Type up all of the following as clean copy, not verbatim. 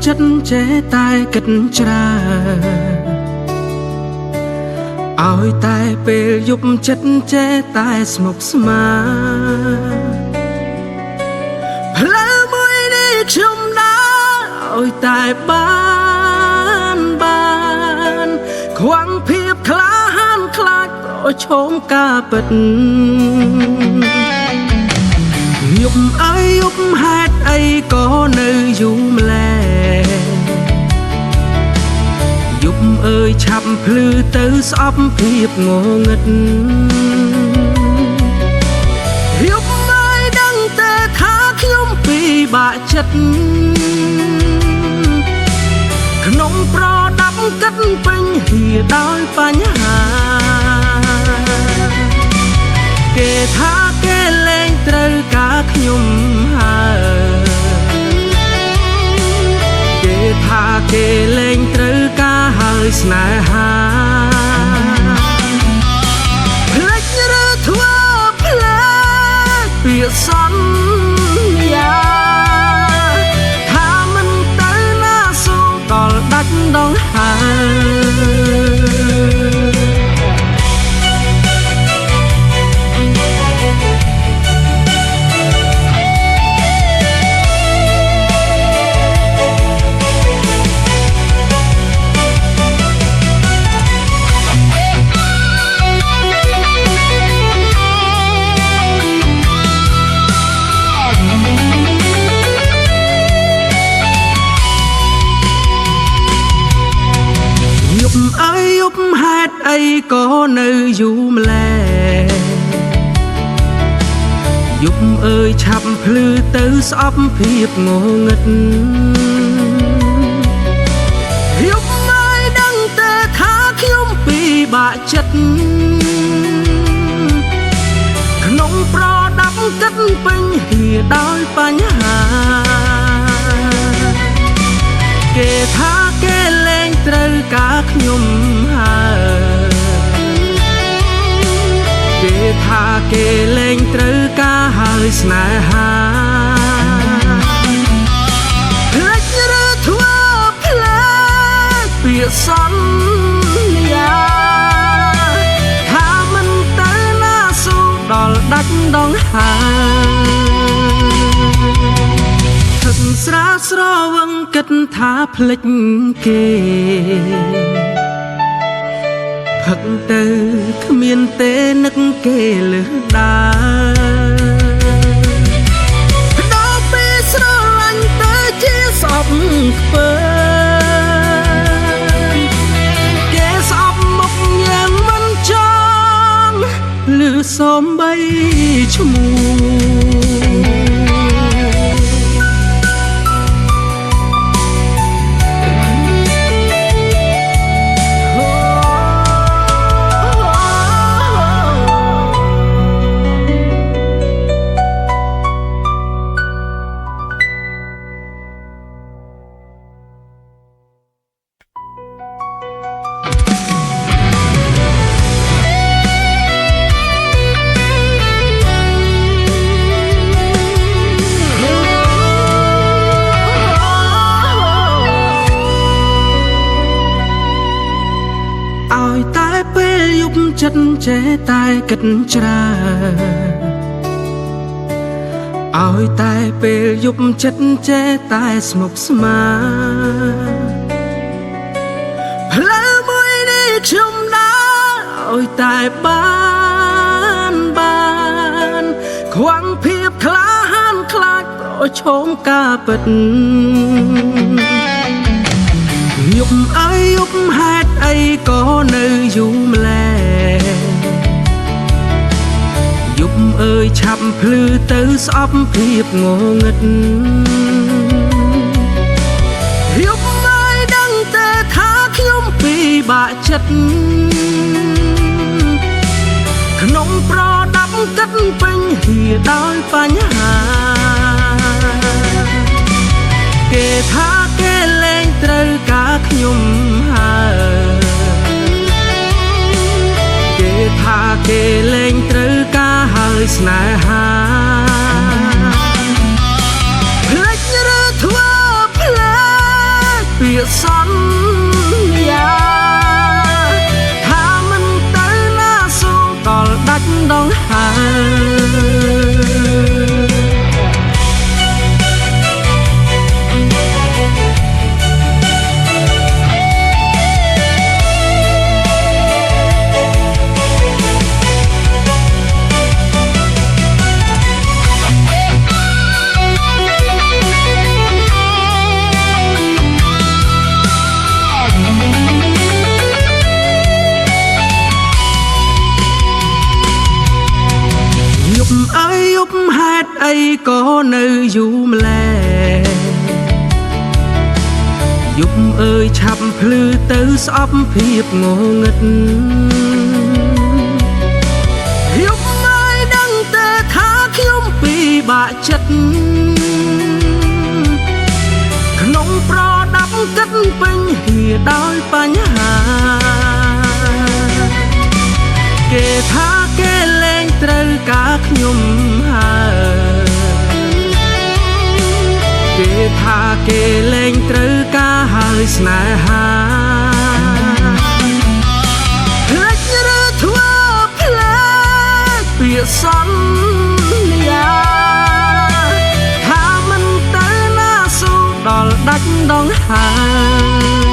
ចិត្តចេះតែគិតច្រើនឲ្យតែពេលយប់ចិត្តចេះតែស្មុគស្មាញផ្លូវមួយនេះខ្ញុំដើរឲ្យតែបានខ្វាំងភាពក្លាហានខ្លាចប្រឈមការពិតយប់អើយយប់ហេតុអីក៏នៅយូរម្ល៉េះយប់អើយឆាប់ភ្លឺទៅស្អប់ភាពងងឹតយប់អើយដឹងតែថាខ្ញុំពិបាកចិត្តក្នុងប្រដាប់គិតពេញហៀដោយបញ្ហាគេថាគេលែងត្រូវការខ្ញុំហើយគេថាគេលែងត្រូវការហើយស្នេហាភ្លេចឬធ្វើភ្លេចពាក្យសន្យាថាមិនទៅណាសូមដល់ដាច់ដងហើយយប់ហេតុអីក៏នៅយូរម្ល៉េះយប់អើយឆាប់ភ្លឺទៅស្អប់ភាពងងឹតយប់អើយដឹងតែថាខ្ញុំពិបាកចិត្តក្នុងប្រដាប់គិតពេញហៀដោយបញ្ហាគេថាគេលែងត្រូវការខ្ញុំហើយគេថាគេលែងត្រូវការហើយស្នេហាភ្លេចឬធ្វើភ្លេចពាក្យសន្យាថាមិនទៅណាសូមដល់ដាច់ដងហើយទឹកស្រាលស្រវឹងគិតថាភ្លេចគេផឹកទៅគ្មានទេនឹកគេលឺដើដល់ពេលស្រឡាញ់ទៅជាស្អប់ខ្ពើគេស្អប់មុខយ៉ាងមិនចង់លឺសំបីឈ្មោះឲ្យតែពេលយប់ចិត្តចេះតែគិតច្រើនឲ្យតែពេលយប់ចិត្តចេះតែស្មុគស្មាញផ្លូវមួយនេះខ្ញុំដើរឲ្យតែបានខ្វាំងភាពក្លាហានខ្លាចប្រឈមការពិតយប់អើយយប់ហេតុអីក៏នៅយូរម្ល៉េះយប់អើយឆាប់ភ្លឺទៅស្អប់ភាពងងឹតយប់អើយដឹងតែថាខ្ញុំពិបាកចិត្តក្នុងប្រដាប់គិតពេញហៀដោយបញ្ហាគេថាគេលែងត្រូវការខ្ញុំហើយគេថាគេលែងត្រូវការហើយស្នេហាភ្លេចឬធ្វើភ្លេច ហើអើយយប់ហេតុអីក៏នៅយូរម្ល៉េះយប់អើយឆាប់ភ្លឺទៅស្អប់ភាពងងឹតយប់អើយដឹងតែថាខ្ញុំពិបាកចិត្តក្នុងប្រដាប់គិតពេញហៀដោយបញ្ហាគេថាគេលែងត្រូវការខ្ញុំហើយគេថាគេលែងត្រូវការហើយស្នេហាភ្លេចឬធ្វើភ្លេចពាក្យសន្យាថាមិនទៅណាស៊ូដល់ដាច់ដងហើយ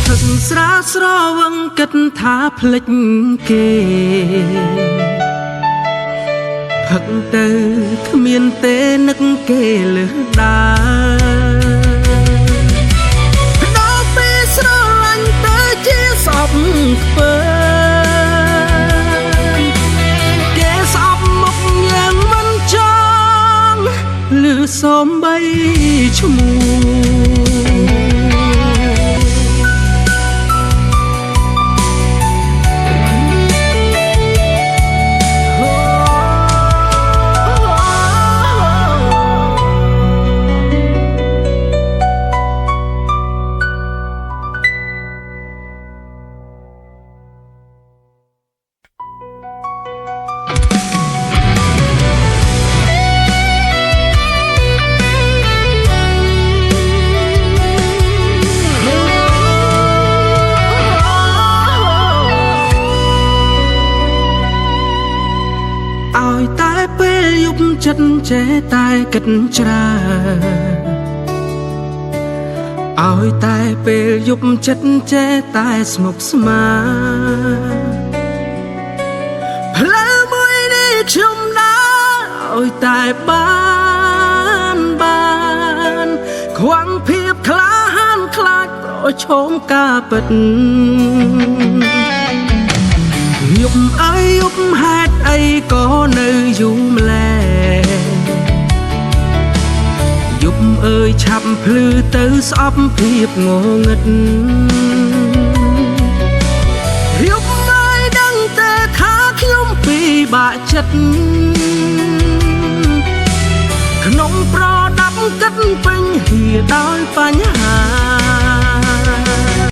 ទឹកស្រាស្រវឹងគិតថាភ្លេចគេផឹកទៅគ្មានទេនឹកគេលើដើដល់ពេលស្រឡាញ់ទៅជាសពខ្ពើគេស្អប់មុខយ៉ាងមិនចង់លឺសំបីឈ្មោះឲ្យតែពេលយប់ចិត្តចេះតែគិតច្រើនឲ្យតែពេលយប់ចិត្តចេះតែស្មុគស្មាញផ្លូវមួយនេះខ្ញុំដើរឲ្យតែបានខ្វាំងភាពក្លាហានខ្លាចប្រឈមការពិតយប់អើយយប់ហេតុអីក៏នៅយូរម្ល៉េះយប់អើយឆាប់ភ្លឺទៅស្អប់ភាពងងឹតយប់អើយដឹងតែថាខ្ញុំពិបាកចិត្តក្នុងប្រដាប់គិតពេញហៀដោយបញ្ហា